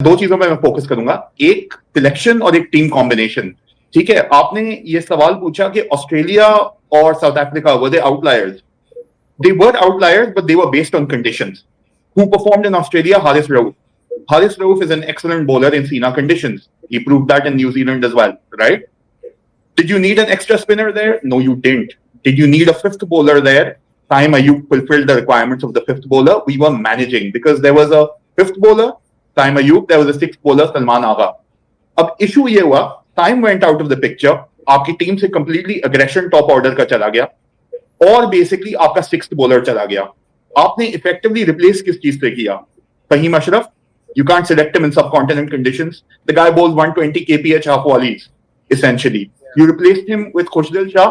दो चीजों पे मैं फोकस करूंगा, एक सिलेक्शन और एक टीम कॉम्बिनेशन। ठीक है, आपने ये सवाल पूछा कि ऑस्ट्रेलिया और south Africa were they outliers? They were outliers, but they were based on conditions. Who performed in Australia? Haris Rauf. Haris Rauf is an excellent bowler in Sina conditions. He proved that in New Zealand as well, right? Did you need an extra spinner there? No, you didn't. Did you need a fifth bowler there? Time Ayub fulfilled the requirements of the fifth bowler. We were managing because there was a fifth bowler, Time Ayub, there was a sixth bowler, Salman Agha. अब issue ये हुआ, time went out of the picture. आपकी team से completely aggression top order का चला गया और basically आपका सिक्स्थ बॉलर चला गया। आपने इफेक्टिवली रिप्लेस किस चीज से किया? Faheem Ashraf, you can't select him in subcontinent conditions. The guy bowls 120 kph half volleys essentially. You replaced him with Khushdil Shah.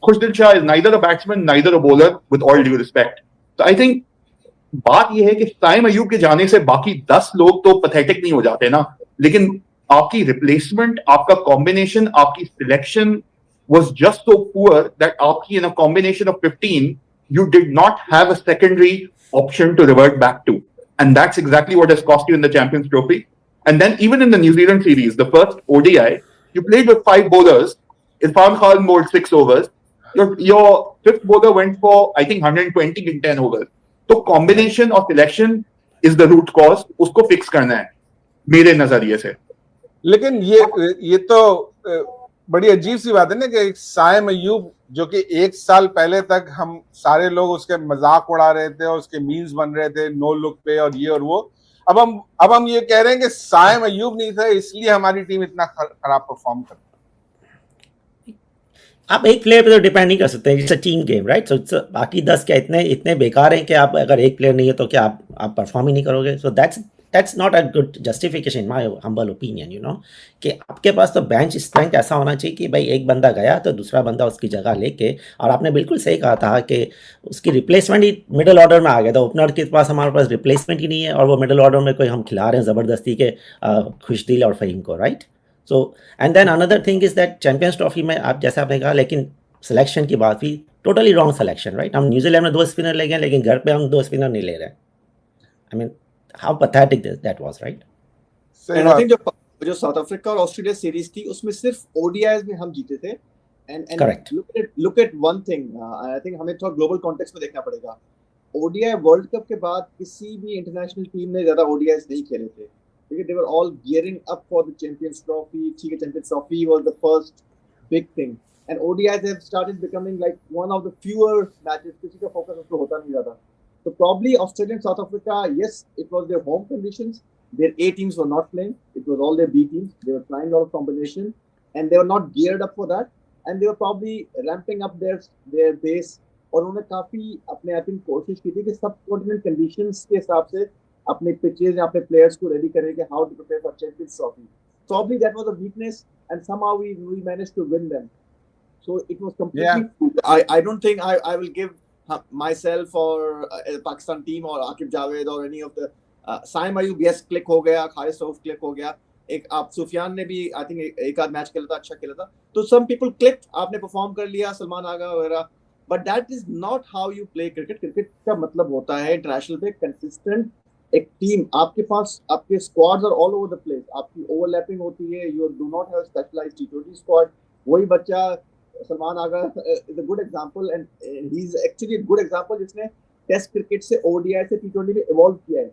Khushdil Shah is neither a batsman, neither a bowler, with all due respect. So I think बात यह है कि साइम अयूब के जाने से बाकी 10 लोग तो पैथेटिक नहीं हो जाते ना, लेकिन आपकी रिप्लेसमेंट, आपका कॉम्बिनेशन, आपकी selection was just so poor that Aapki in a combination of 15, you did not have a secondary option to revert back to. And that's exactly what has cost you in the Champions Trophy. And then even in the New Zealand series, the first ODI, you played with 5 bowlers. Irfan Khan bowled 6 overs. Your fifth bowler went for, I think, 120 in 10 overs. So combination of selection is the root cause. Usko fix karna hai, मेरे नजरिए से। लेकिन ये तो बड़ी अजीब सी बात है ना कि साइम अयूब जो कि 1 साल पहले तक हम सारे लोग उसके मजाक उड़ा रहे थे और उसके मीम्स बन रहे थे नो लुक पे और ये और वो, अब हम ये कह रहे हैं कि साइम अयूब नहीं था इसलिए हमारी टीम इतना खराब परफॉर्म करती। आप एक प्लेयर पे तो डिपेंड नहीं कर सकते, it's a team game, right? So बाकी 10 क्या इतने बेकार हैं कि आप अगर एक प्लेयर नहीं है तो क्या आप परफॉर्म ही नहीं करोगे? So that's not a good justification my humble opinion, you know, कि आपके पास तो बेंच स्ट्रेंथ ऐसा होना चाहिए कि भाई एक बंदा गया तो दूसरा बंदा उसकी जगह लेके, और आपने बिल्कुल सही कहा था कि उसकी रिप्लेसमेंट ही मिडिल ऑर्डर में आ गया था। ओपनर के पास हमारे पास रिप्लेसमेंट ही नहीं है और वो मिडिल ऑर्डर में कोई हम खिला रहे हैं ज़बरदस्ती के खुशदिल और फ़हीम को, right? So and then another thing is that champions trophy में आप जैसे आपने कहा, लेकिन सिलेक्शन की बात हुई, टोटली रॉन्ग सिलेक्शन, राइट? हम न्यूजीलैंड में 2 स्पिनर ले गए लेकिन घर पे हम 2 स्पिनर नहीं ले रहे। I mean how pathetic that was, right? And I think जो साउथ अफ्रीका और ऑस्ट्रेलिया सीरीज थी उसमें सिर्फ ओडीआईज में हम जीते थे। Correct. look at one thing, I think हमें थोड़ा ग्लोबल कॉन्टेक्स्ट में देखना पड़ेगा। ओडीआई वर्ल्ड कप के बाद किसी भी इंटरनेशनल टीम ने ज्यादा ओडीआईज नहीं खेले थे, क्योंकि they were all gearing up for the Champions Trophy। ठीक है, Champions Trophy was the first big thing, and ODIs have started becoming like one of the fewer matches, किसी का फोकस उस पर होता नहीं ज्यादा। So probably Australia and South Africa, yes, it was their home conditions. Their A teams were not playing. It was all their B teams. They were trying a lot of combination, and they were not geared up for that. And they were probably ramping up their base. और उन्होंने काफी अपने I think कोशिश की थी कि सब continent conditions के हिसाब से अपने pitches या अपने players को ready करें कि how to prepare for Champions Trophy. Probably that was a weakness, and somehow we managed to win them. So it was completely. Yeah. I don't think I will give myself or Pakistan team or Akib Javed or any of the Saim Ayub, yes, click हो गया, Haris Rauf click हो गया, एक आप सुफियान ने भी I think एक आध मैच खेला था, अच्छा खेला था, तो some people clicked, आपने परफॉर्म कर लिया, सलमान आगा वगैरह, but that is not how you play cricket। Cricket का मतलब होता है इंटरनेशनल पे कंसिस्टेंट एक टीम, आपके पास आपके squads are all over the place, आपकी ओवरलैपिंग होती है, you do not have specialised T20 squad. वही बच्चा Salman Agha is a good example, and he's actually a good example जिसने टेस्ट क्रिकेट से ओडीआई से T20 में इवॉल्व किया है।